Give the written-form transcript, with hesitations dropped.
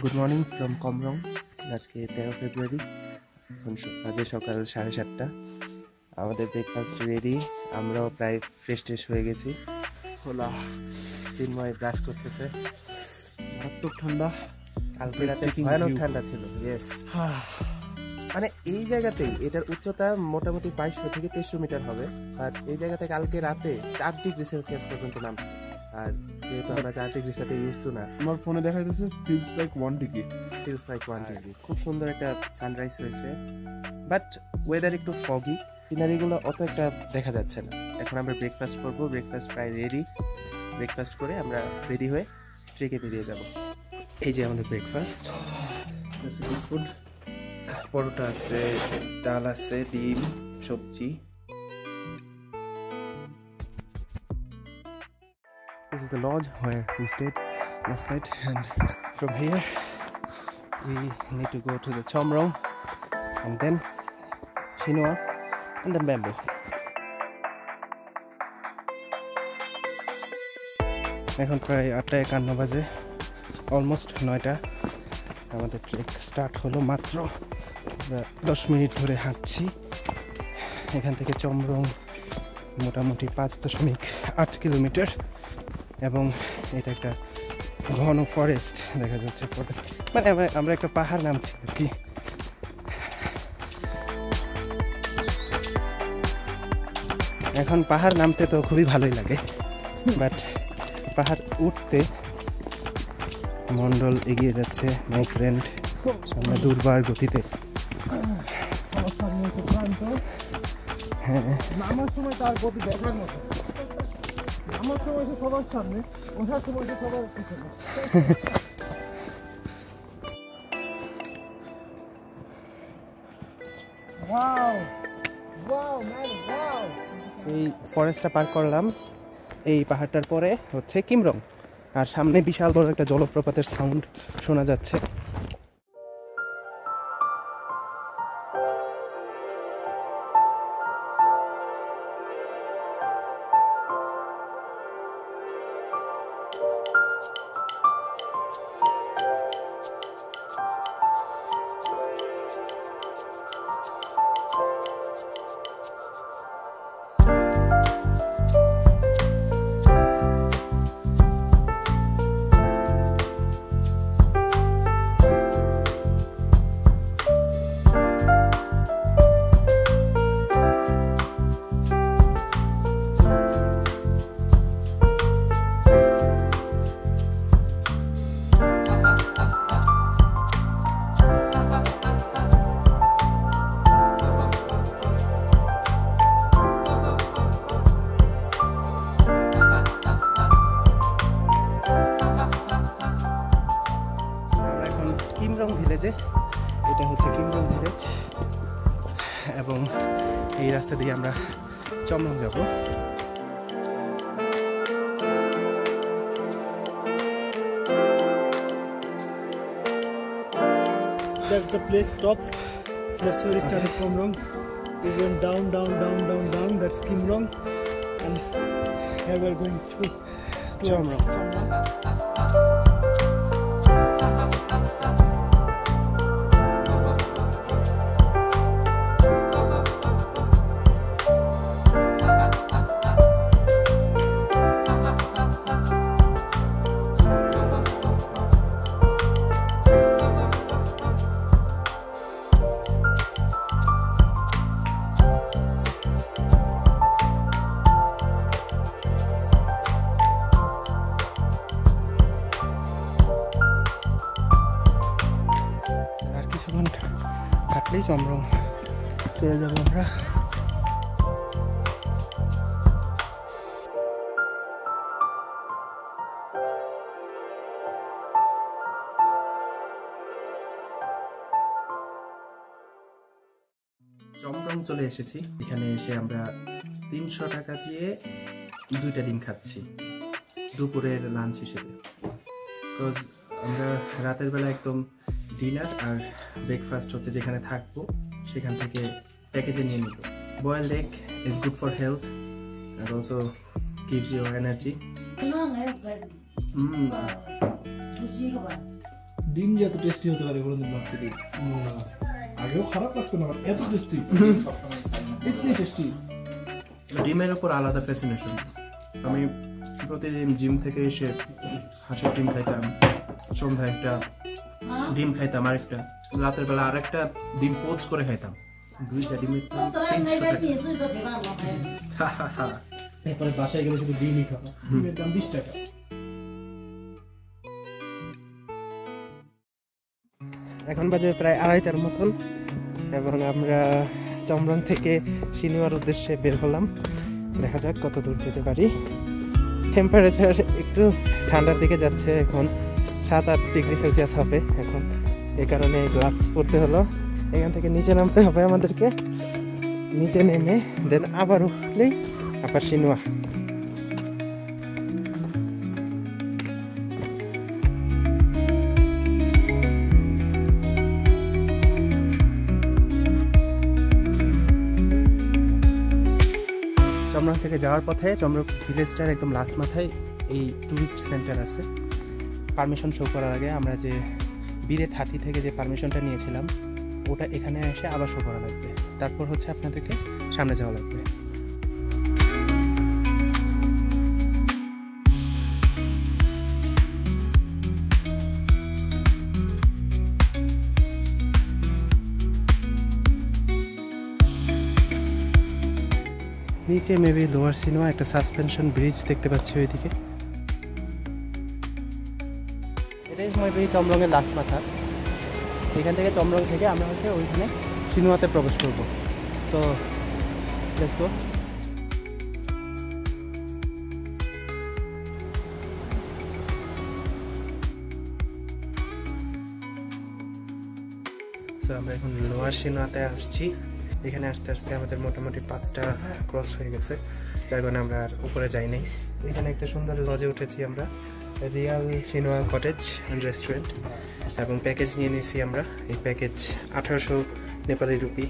Good morning from কমরং। আজকে 13 ফেব্রুয়ারি, বাজে সকাল 7:30। আমাদের ব্রেকফাস্ট রেডি, আমরাও প্রায় ফ্রেশ হয়ে গেছি। খোলা চিন্ময় ব্রাশ করতেছে। মারাত্মক ঠান্ডা, কালকে রাতে ভয়ানক ঠান্ডা ছিল। ইয়েস, মানে এই জায়গাতেই এটার উচ্চতা মোটামুটি 2200 থেকে 2300 মিটার হবে। আর এই জায়গাতে কালকে রাতে 4 ডিগ্রি সেলসিয়াস পর্যন্ত নামছে। আর যেহেতু আমরা 4 ডিগ্রি সাথে ইউজ টু না, আমার ফোনে দেখা যাচ্ছে ফিলস লাইক 1 ডিগ্রি। খুব সুন্দর একটা সানরাইজ হয়েছে, বাট ওয়েদার একটু ফগি, সিনারিগুলো অত একটা দেখা যাচ্ছে না। এখন আমরা ব্রেকফাস্ট করবো, ব্রেকফাস্ট প্রায় রেডি। ব্রেকফাস্ট করে আমরা রেডি হয়ে ট্রেকে বেরিয়ে যাব। এই যে আমাদের ব্রেকফাস্ট, গুড ফুড। পরোটা আছে, ডাল আছে, ডিম, সবজি। This is the lodge where we stayed last night, and from here we need to go to the Chomrong and then Shinua and then Bamboo. এখন প্রায় 8:51 বাজে, অলমোস্ট 9টা। আমাদের ট্রেক স্টার্ট হলো মাত্র। 10 মিনিট ধরে হাঁটছি। এখান থেকে চমরং মোটামুটি 5.8 কিলোমিটার, এবং এটা একটা ঘন ফরেস্ট দেখা যাচ্ছে। ফরেস্ট মানে আমরা একটা পাহাড় নামছি আর কি। এখন পাহাড় নামতে তো খুবই ভালোই লাগে, বাট পাহাড় উঠতে মন্ডল এগিয়ে যাচ্ছে মাই ফ্রেন্ড, সামনে দুর্বার গতিতে। হ্যাঁ, নামার সময় তার গতি দেখার মতো। আমার সময় সবার সামনে, ওঠার সময় সবার পিছনে। এই ফরেস্টটা পার করলাম। এই পাহাড়টার পরে হচ্ছে কিমরং, আর সামনে বিশাল বড় একটা জলপ্রপাতের সাউন্ড শোনা যাচ্ছে। কিমরং ভিলেজে, এটা হচ্ছে কিমরং ভিলেজ, এবং এই রাস্তা দিয়ে আমরা চমরং যাব। That's the place top. That's where we started Komrong. We went down. That's Kimrong, and here we're going to Chomrong. হাঁটলেই Chomrong চলে যাবো আমরা। চমরং চলে এসেছি। এখানে এসে আমরা 300 টাকা দিয়ে 2টা ডিম খাচ্ছি দুপুরের লাঞ্চ হিসেবে। বিকজ আমরা রাতের বেলা একদম ডিনার আর ব্রেকফাস্ট হচ্ছে যেখানে থাকবো সেখান থেকে প্যাকেজে নিয়ে নিব। Boiled egg is good for health and also gives you energy. ডিম যে এত টেস্টি হতে পারে বলুন ভাবছি আগেও খারাপ লাগতো না এত টেস্টি ইতনি টেস্টি ডিমের উপর আলাদা ফ্যাসিনেশন। আমি প্রতিদিন জিম থেকে এসে হাঁসের ডিম খাইতাম, সন্ধ্যায় একটা ডিম খাইতাম, আরেকটা রাতের বেলা আরেকটা ডিম পোচ করে খাইতাম। 2টা ডিমের দাম 300 টাকা। এরপরে বাসায় গেলে শুধু ডিমই খাবো, ডিমের দাম 20 টাকা। এখন বাজে প্রায় 2:30টার মতন এবং আমরা চমরং থেকে সিনিওয়ার উদ্দেশ্যে বের হলাম। দেখা যাক কত দূর যেতে পারি। টেম্পারেচার একটু ঠান্ডার দিকে যাচ্ছে, এখন 7-8 ডিগ্রি সেলসিয়াস হবে এখন, এই কারণে গ্লাভস পরতে হলো। এখান থেকে নিচে নামতে হবে আমাদেরকে, নিচে নেমে দেন আবার উঠলেই আবার সিনোয়া। চমরং থেকে যাওয়ার পথে চমরং ভিলেজটার একদম লাস্ট মাথায় এই ট্যুরিস্ট সেন্টার আছে। পারমিশন শো করার আগে আমরা যে বিরে 30 থেকে যে পারমিশনটা নিয়েছিলাম ওটা এখানে এসে আবার শো করা লাগবে, তারপর হচ্ছে আপনাদেরকে সামনে যাওয়া লাগবে। নিচে মেবি লোয়ার সিনোয়া একটা সাসপেনশন ব্রিজ দেখতে পাচ্ছি ওইদিকে। এটাই মেবি চমরংয়ের লাস্ট মাথা। এখান থেকে চমরং থেকে আমরা হচ্ছে ওইখানে সিনোয়াতে প্রবেশ করব। So let's go. সো আমরা এখন লোয়ার সিনোয়াতে আসছি। এখানে আস্তে আস্তে আমাদের মোটামুটি 5টা ক্রস হয়ে গেছে, যার কারণে আমরা আর উপরে যাই নাই। এখানে একটা সুন্দর লজে উঠেছি আমরা, রিয়াল সিনোয়া কটেজ অ্যান্ড রেস্টুরেন্ট, এবং প্যাকেজ নিয়ে নিয়েছি আমরা। এই প্যাকেজ 1800 নেপালি রুপি।